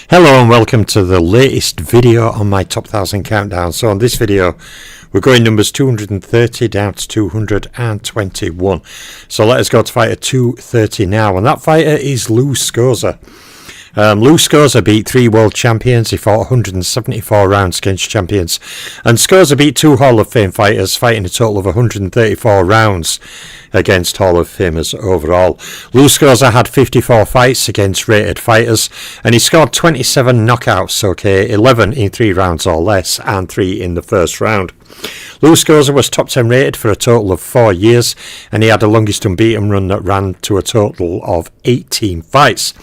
Hello and welcome to the latest video on my top 1000 countdown. So on this video we're going numbers 230 down to 221. So let us go to fighter 230 now, and that fighter is Lou Scosa. Lou Scosa beat 3 world champions. He fought 174 rounds against champions, and Scosa beat 2 Hall of Fame fighters, fighting a total of 134 rounds against Hall of Famers overall. Lou Scosa had 54 fights against rated fighters, and he scored 27 knockouts, 11 in 3 rounds or less, and 3 in the first round. Lou Scosa was top 10 rated for a total of 4 years, and he had the longest unbeaten run that ran to a total of 18 fights.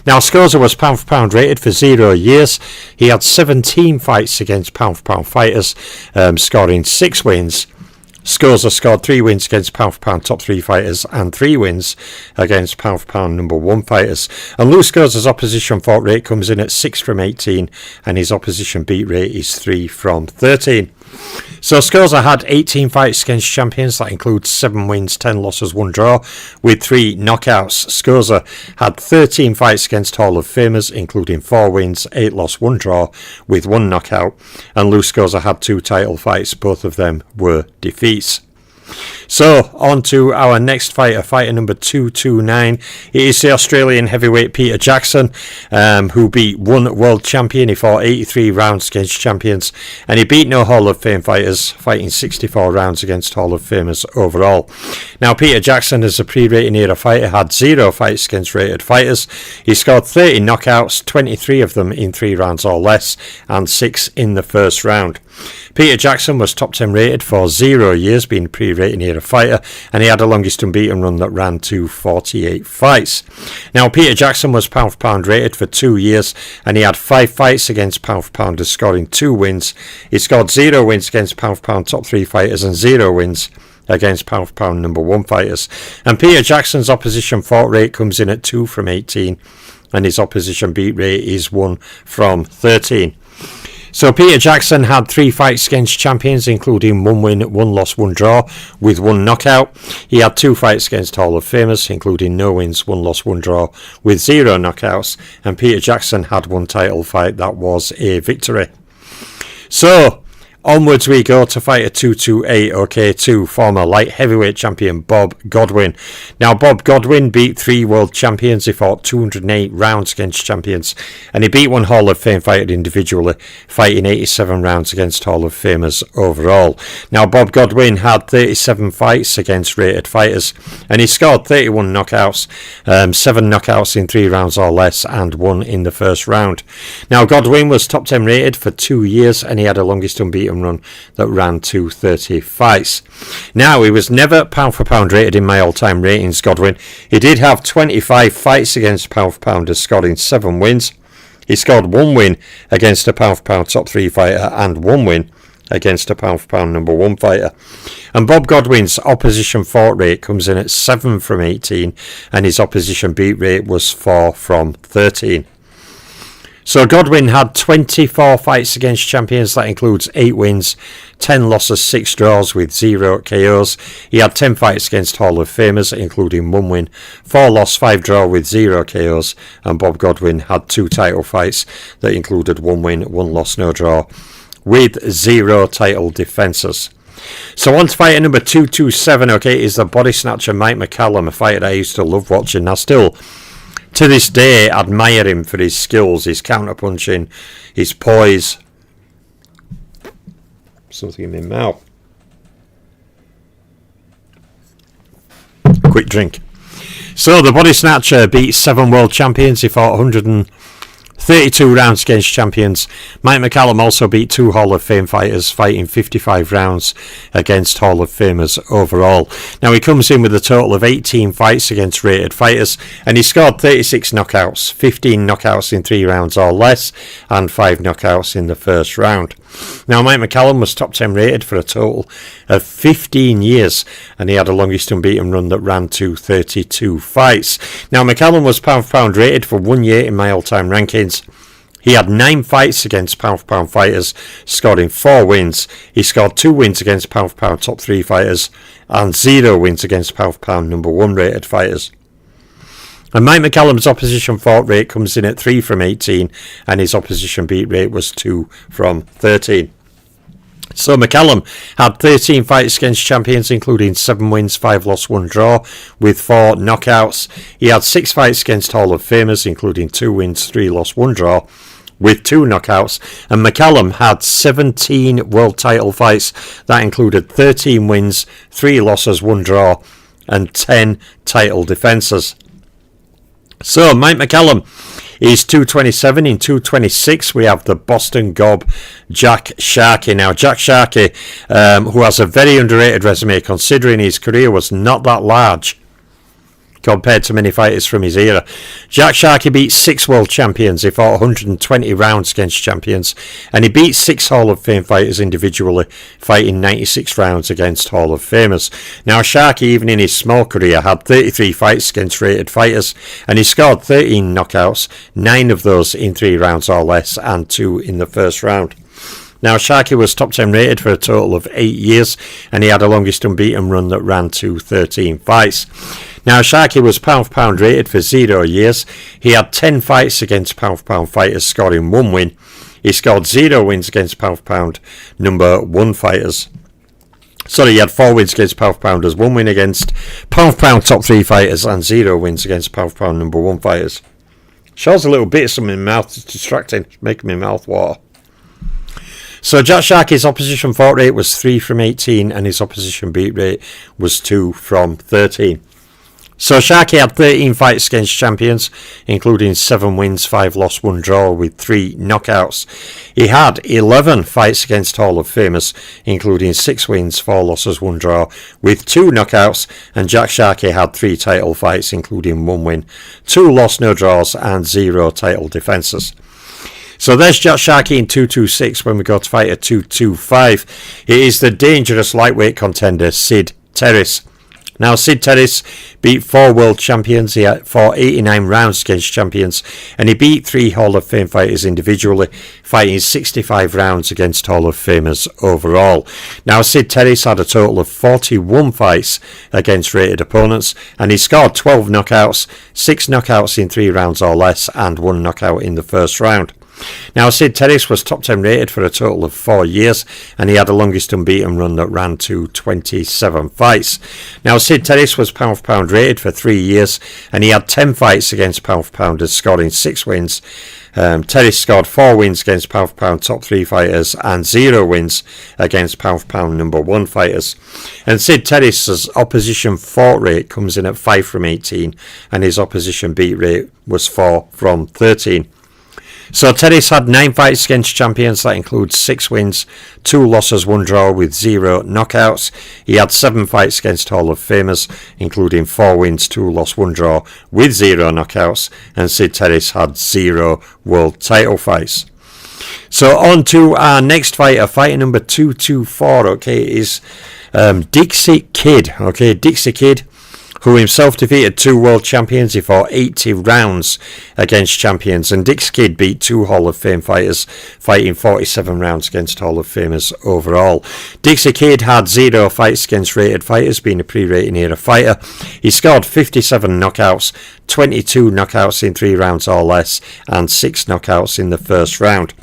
Now, Scosa was pound for pound rated for 0 years. He had 17 fights against pound for pound fighters, scoring 6 wins. Scosa scored 3 wins against pound for pound top 3 fighters and 3 wins against pound for pound number 1 fighters. And Lou Scosa's opposition fought rate comes in at 6 from 18, and his opposition beat rate is 3 from 13. So Scosa had 18 fights against champions. That includes 7 wins, 10 losses, 1 draw, with 3 knockouts. Scosa had 13 fights against Hall of Famers, including 4 wins, 8 losses, 1 draw, with 1 knockout. And Lou Scosa had 2 title fights. Both of them were defeats. So, on to our next fighter, fighter number 229. It is the Australian heavyweight Peter Jackson, who beat 1 world champion. He fought 83 rounds against champions, and he beat no Hall of Fame fighters, fighting 64 rounds against Hall of Famers overall. Now, Peter Jackson, as a pre-rating era fighter, had 0 fights against rated fighters. He scored 30 knockouts, 23 of them in 3 rounds or less, and 6 in the first round. Peter Jackson was top 10 rated for 0 years, being a pre-rating era fighter, and he had the longest unbeaten run that ran to 48 fights. Now, Peter Jackson was pound for pound rated for 2 years, and he had 5 fights against pound for pounders, scoring 2 wins. He scored 0 wins against pound for pound top 3 fighters and 0 wins against pound for pound number 1 fighters. And Peter Jackson's opposition fought rate comes in at 2 from 18, and his opposition beat rate is 1 from 13. So Peter Jackson had 3 fights against champions, including 1 win, 1 loss, 1 draw, with 1 knockout. He had 2 fights against Hall of Famers, including no wins, 1 loss, 1 draw, with 0 knockouts. And Peter Jackson had 1 title fight that was a victory. So, onwards we go to fighter 228, to former light heavyweight champion Bob Godwin. Now, Bob Godwin beat 3 world champions. He fought 208 rounds against champions, and he beat 1 Hall of Fame fighter individually, fighting 87 rounds against Hall of Famers overall. Now, Bob Godwin had 37 fights against rated fighters, and he scored 31 knockouts, 7 knockouts in 3 rounds or less, and 1 in the first round. Now, Godwin was top 10 rated for 2 years, and he had a longest unbeaten run that ran to 30 fights. Now, he was never pound for pound rated in my all-time ratings, Godwin. He did have 25 fights against pound for pounders, scoring 7 wins. He scored 1 win against a pound for pound top 3 fighter and 1 win against a pound for pound number 1 fighter. And Bob Godwin's opposition fought rate comes in at 7 from 18, and his opposition beat rate was 4 from 13. So Godwin had 24 fights against champions. That includes 8 wins, 10 losses, 6 draws, with 0 KOs. He had 10 fights against Hall of Famers, including 1 win, 4 loss, 5 draw, with 0 KOs. And Bob Godwin had 2 title fights that included 1 win, 1 loss, no draw, with 0 title defences. So on to fighter number 227, is the body snatcher Mike McCallum, a fighter I used to love watching. I still, to this day, admire him for his skills, his counter-punching, his poise. Something in my mouth. Quick drink. So the body snatcher beat 7 world champions. He fought 132 rounds against champions. Mike McCallum also beat 2 Hall of Fame fighters, fighting 55 rounds against Hall of Famers overall. Now, he comes in with a total of 18 fights against rated fighters, and he scored 36 knockouts, 15 knockouts in 3 rounds or less, and 5 knockouts in the first round. Now, Mike McCallum was top 10 rated for a total of 15 years, and he had a longest unbeaten run that ran to 32 fights. Now, McCallum was pound for pound rated for 1 year in my all-time rankings. He had 9 fights against pound for pound fighters, scoring 4 wins. He scored 2 wins against pound for pound top 3 fighters, and 0 wins against pound for pound number 1 rated fighters. And Mike McCallum's opposition fought rate comes in at 3 from 18, and his opposition beat rate was 2 from 13. So McCallum had 13 fights against champions, including 7 wins, 5 loss, 1 draw, with 4 knockouts. He had 6 fights against Hall of Famers, including 2 wins, 3 loss, 1 draw, with 2 knockouts. And McCallum had 17 world title fights. That included 13 wins, 3 losses, 1 draw, and 10 title defences. So Mike McCallum is 227. In 226 we have the Boston Gob, Jack Sharkey. Now Jack Sharkey, who has a very underrated resume considering his career was not that large compared to many fighters from his era. Jack Sharkey beat 6 world champions. He fought 120 rounds against champions, and he beat 6 Hall of Fame fighters individually, fighting 96 rounds against Hall of Famers. Now Sharkey, even in his small career, had 33 fights against rated fighters, and he scored 13 knockouts, 9 of those in 3 rounds or less, and 2 in the first round. Now Sharkey was top 10 rated for a total of 8 years, and he had a longest unbeaten run that ran to 13 fights. Now Sharkey was pound for pound rated for 0 years. He had 10 fights against pound for pound fighters, scoring 1 win. He scored 0 wins against pound for pound number 1 fighters. Sorry, he had 4 wins against pound for pounders, 1 win against pound for pound top 3 fighters, and 0 wins against pound for pound number 1 fighters. Shows a little bit of something in my mouth. It's distracting, it's making my mouth water. So Jack Sharkey's opposition fought rate was 3 from 18, and his opposition beat rate was 2 from 13. So Sharkey had 13 fights against champions, including 7 wins, 5 loss, 1 draw, with 3 knockouts. He had 11 fights against Hall of Famers, including 6 wins, 4 losses, 1 draw, with 2 knockouts. And Jack Sharkey had 3 title fights, including 1 win, 2 loss, no draws, and 0 title defences. So there's Jack Sharkey in 226. When we go to fight at 225, it is the dangerous lightweight contender Sid Terris. Now Sid Terris beat 4 world champions. He fought 89 rounds against champions, and he beat 3 Hall of Fame fighters individually, fighting 65 rounds against Hall of Famers overall. Now Sid Terris had a total of 41 fights against rated opponents, and he scored 12 knockouts, 6 knockouts in 3 rounds or less, and 1 knockout in the first round. Now Sid Terris was top 10 rated for a total of 4 years, and he had the longest unbeaten run that ran to 27 fights. Now Sid Terris was pound for pound rated for 3 years, and he had 10 fights against pound for pounders, scoring 6 wins. Terris scored 4 wins against pound for pound top 3 fighters, and 0 wins against pound for pound number 1 fighters. And Sid Terris's opposition fought rate comes in at 5 from 18, and his opposition beat rate was 4 from 13. So Terris had 9 fights against champions. That includes 6 wins, 2 losses, 1 draw, with 0 knockouts. He had 7 fights against Hall of Famers, including 4 wins, 2 loss, 1 draw, with 0 knockouts. And Sid Terris had 0 world title fights. So on to our next fighter, fighter number 224. Okay, is Dixie Kid. Okay, Dixie Kid, who himself defeated 2 world champions. He fought 80 rounds against champions, and Dixie Kid beat 2 Hall of Fame fighters, fighting 47 rounds against Hall of Famers overall. Dixie Kid had 0 fights against rated fighters, being a pre-rating era fighter. He scored 57 knockouts, 22 knockouts in 3 rounds or less, and 6 knockouts in the first round.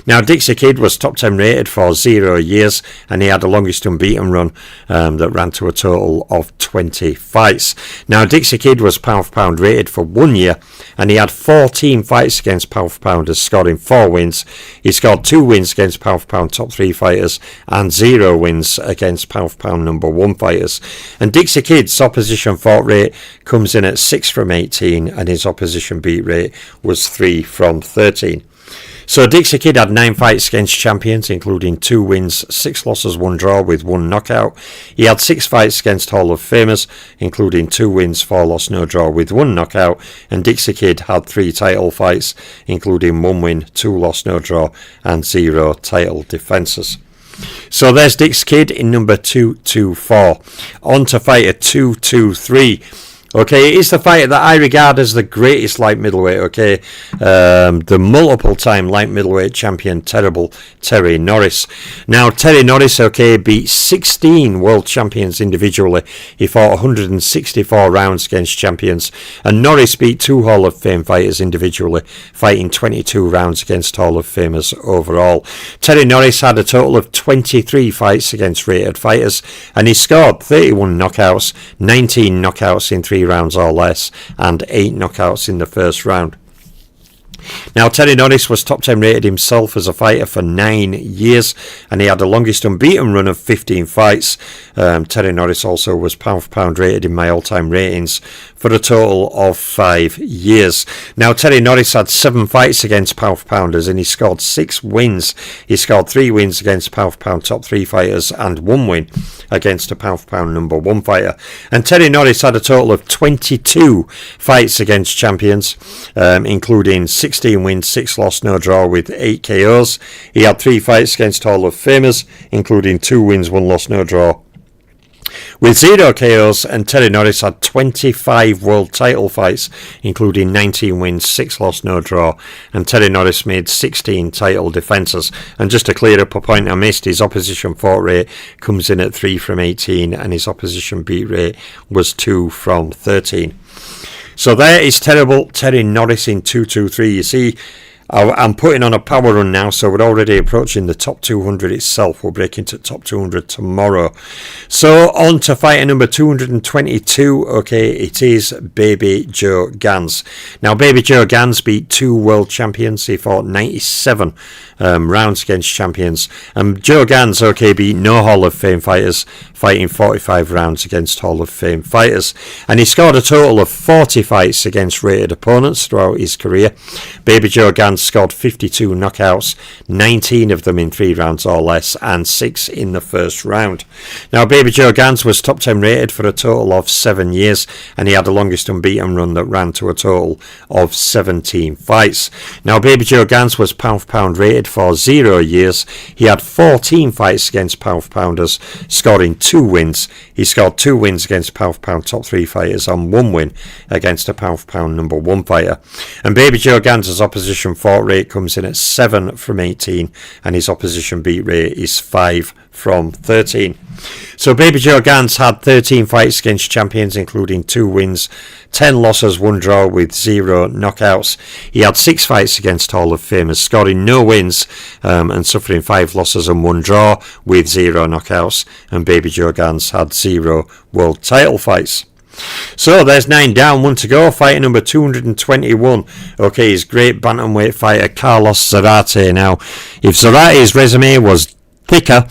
Now Dixie Kid was top 10 rated for 0 years, and he had the longest unbeaten run that ran to a total of 20 fights. Now Dixie Kid was pound for pound rated for 1 year, and he had 14 fights against pound for pounders, scoring 4 wins. He scored 2 wins against pound for pound top 3 fighters, and 0 wins against pound for pound number 1 fighters. And Dixie Kid's opposition fought rate comes in at 6 from 18, and his opposition beat rate was 3 from 13. So Dixie Kid had 9 fights against champions, including 2 wins, 6 losses, 1 draw, with 1 knockout. He had 6 fights against Hall of Famers, including 2 wins, 4 loss, no draw, with 1 knockout. And Dixie Kid had 3 title fights, including 1 win, 2 loss, no draw, and 0 title defences. So there's Dixie Kid in number 224. On to fighter 223. Okay, it is the fighter that I regard as the greatest light middleweight, okay? The multiple-time light middleweight champion, Terry Norris. Now, Terry Norris, okay, beat 16 world champions individually. He fought 164 rounds against champions. And Norris beat 2 Hall of Fame fighters individually, fighting 22 rounds against Hall of Famers overall. Terry Norris had a total of 23 fights against rated fighters, and he scored 31 knockouts, 19 knockouts in 3 rounds or less, and 8 knockouts in the first round. Now, Terry Norris was top 10 rated himself as a fighter for 9 years, and he had the longest unbeaten run of 15 fights. Terry Norris also was pound for pound rated in my all-time ratings for a total of 5 years. Now, Terry Norris had 7 fights against pound for pounders, and he scored 6 wins. He scored 3 wins against pound for pound top 3 fighters and 1 win against a pound for pound number 1 fighter. And Terry Norris had a total of 22 fights against champions, including 16 wins, 6 loss, no draw with 8 KOs. He had 3 fights against Hall of Famers, including 2 wins, 1 loss, no draw with 0 KOs, and Terry Norris had 25 world title fights, including 19 wins, 6 loss, no draw, and Terry Norris made 16 title defences. And just to clear up a point I missed, his opposition fought rate comes in at 3 from 18, and his opposition beat rate was 2 from 13. So there is Terry Norris in 223. You see, I'm putting on a power run now, so we're already approaching the top 200 itself. We'll break into top 200 tomorrow. So on to fighter number 222. Okay, it is Baby Joe Gans. Now, Baby Joe Gans beat 2 world champions. He fought 97 rounds against champions. And Joe Gans, okay, beat no Hall of Fame fighters, fighting 45 rounds against Hall of Fame fighters. And he scored a total of 40 fights against rated opponents throughout his career. Baby Joe Gans scored 52 knockouts, 19 of them in 3 rounds or less, and 6 in the first round. Now, Baby Joe Gans was top 10 rated for a total of 7 years, and he had the longest unbeaten run that ran to a total of 17 fights. Now, Baby Joe Gans was pound for pound rated for 0 years. He had 14 fights against pound for pounders, scoring 2 wins. He scored 2 wins against pound for pound top 3 fighters and 1 win against a pound for pound number 1 fighter. And Baby Joe Gans' opposition fought rate comes in at 7 from 18, and his opposition beat rate is 5 from 13. So Baby Joe Gans had 13 fights against champions, including 2 wins, 10 losses, 1 draw with 0 knockouts. He had 6 fights against Hall of Famers, scoring no wins and suffering 5 losses and 1 draw with 0 knockouts. And Baby Joe Gans had 0 world title fights. So there's 9 down, 1 to go. Fighter number 221. Okay, his great bantamweight fighter Carlos Zarate. Now, if Zarate's resume was thicker,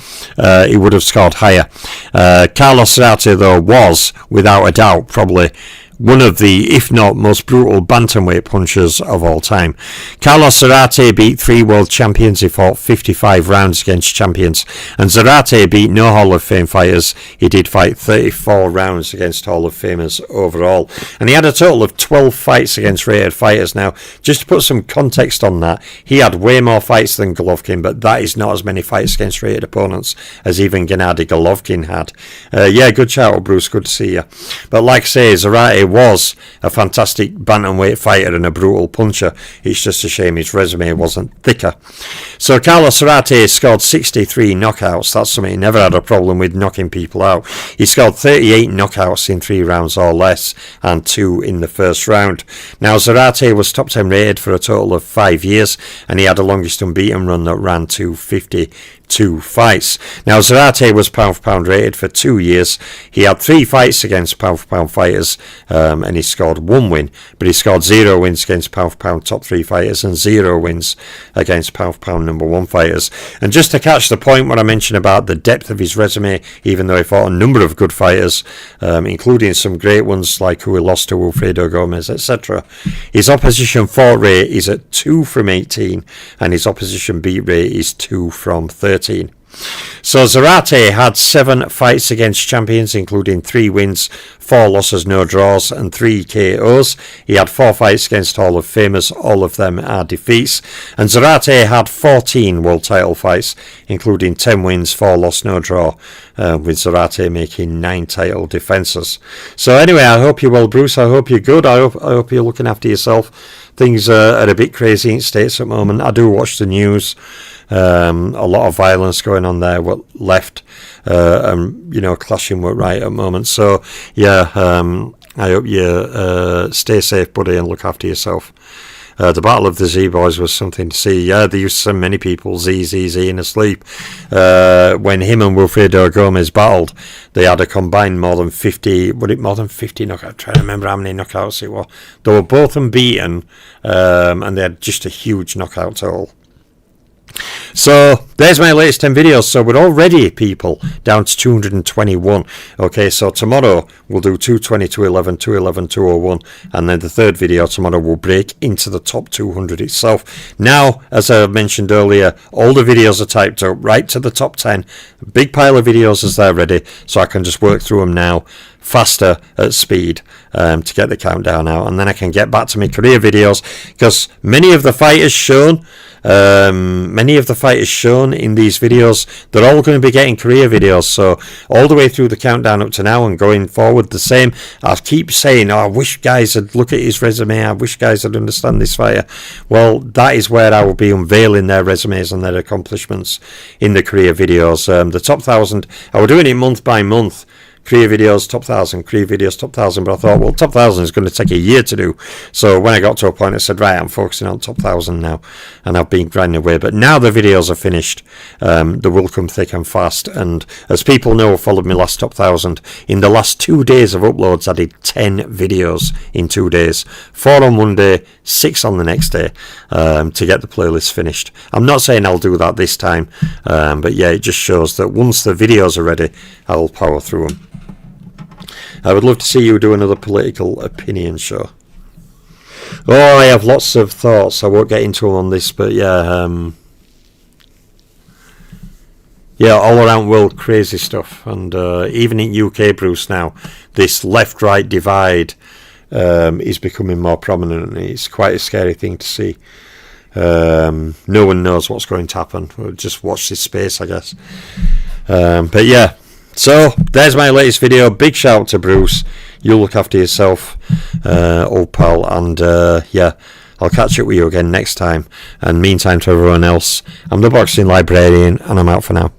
he would have scored higher. Carlos Zarate, though, was, without a doubt, probably one of the, if not most brutal bantamweight punchers of all time. Carlos Zarate beat 3 world champions. He fought 55 rounds against champions. And Zarate beat no Hall of Fame fighters. He did fight 34 rounds against Hall of Famers overall. And he had a total of 12 fights against rated fighters. Now, just to put some context on that, he had way more fights than Golovkin, but that is not as many fights against rated opponents as even Gennady Golovkin had. Yeah, good shout out, Bruce. Good to see you. But like I say, Zarate was a fantastic bantamweight fighter and a brutal puncher. It's just a shame his resume wasn't thicker. So Carlos Zarate scored 63 knockouts. That's something he never had a problem with, knocking people out. He scored 38 knockouts in 3 rounds or less and 2 in the first round. Now, Zarate was top 10 rated for a total of 5 years, and he had the longest unbeaten run that ran to 52 fights. Now, Zarate was pound for pound rated for 2 years. He had 3 fights against pound for pound fighters, and he scored 1 win, but he scored 0 wins against pound for pound top 3 fighters and 0 wins against pound for pound number 1 fighters. And just to catch the point what I mentioned about the depth of his resume, even though he fought a number of good fighters, including some great ones like who he lost to Wilfredo Gomez, etc., his opposition fought rate is at 2 from 18, and his opposition beat rate is 2 from 13. So Zarate had 7 fights against champions, including 3 wins, 4 losses, no draws, and 3 KOs. He had 4 fights against Hall of Famers, all of them are defeats. And Zarate had 14 world title fights, including 10 wins, 4 loss, no draw, with Zarate making 9 title defences. So anyway, I hope you're well, Bruce. I hope you're good. I hope you're looking after yourself. Things are a bit crazy in States at the moment. I do watch the news. A lot of violence going on there, what left, clashing with right at the moment. So yeah, I hope you stay safe, buddy, and look after yourself. The Battle of the Z-Boys was something to see. Yeah, they used to send many people Z asleep. When him and Wilfredo Gomez battled, they had a combined more than 50 knockouts? I'm trying to remember how many knockouts it was. They were both unbeaten, and they had just a huge knockout total. So there's my latest 10 videos. So we're already, people, down to 221. Okay, so tomorrow we'll do 220, 211, 211, 201, and then the third video tomorrow will break into the top 200 itself. Now, as I mentioned earlier, all the videos are typed up right to the top 10. A big pile of videos as they're ready, so I can just work through them now faster at speed to get the countdown out, and then I can get back to my career videos, because many of the fighters shown in these videos, they're all going to be getting career videos. So all the way through the countdown up to now and going forward the same. I keep saying, I wish guys would look at his resume, I wish guys would understand this fighter. Well, that is where I will be unveiling their resumes and their accomplishments in the career videos. The top 1,000, I will doing it month by month. Career videos, top 1,000, career videos, top 1,000. But I thought, well, top 1,000 is going to take a year to do. So when I got to a point, I said, right, I'm focusing on top 1,000 now. And I've been grinding away. But now the videos are finished. They will come thick and fast. And as people know, followed me last top 1,000. In the last 2 days of uploads, I did 10 videos in 2 days. 4 on one day, 6 on the next day, to get the playlist finished. I'm not saying I'll do that this time. But yeah, it just shows that once the videos are ready, I'll power through them. I would love to see you do another political opinion show. Oh, I have lots of thoughts. I won't get into them on this, but yeah, all around world crazy stuff. And even in UK, Bruce, now, this left-right divide is becoming more prominent. It's quite a scary thing to see. No one knows what's going to happen. We'll just watch this space, I guess. But yeah. So, there's my latest video. Big shout out to Bruce. You look after yourself, old pal. And, I'll catch up with you again next time. And meantime, to everyone else, I'm the Boxing Librarian, and I'm out for now.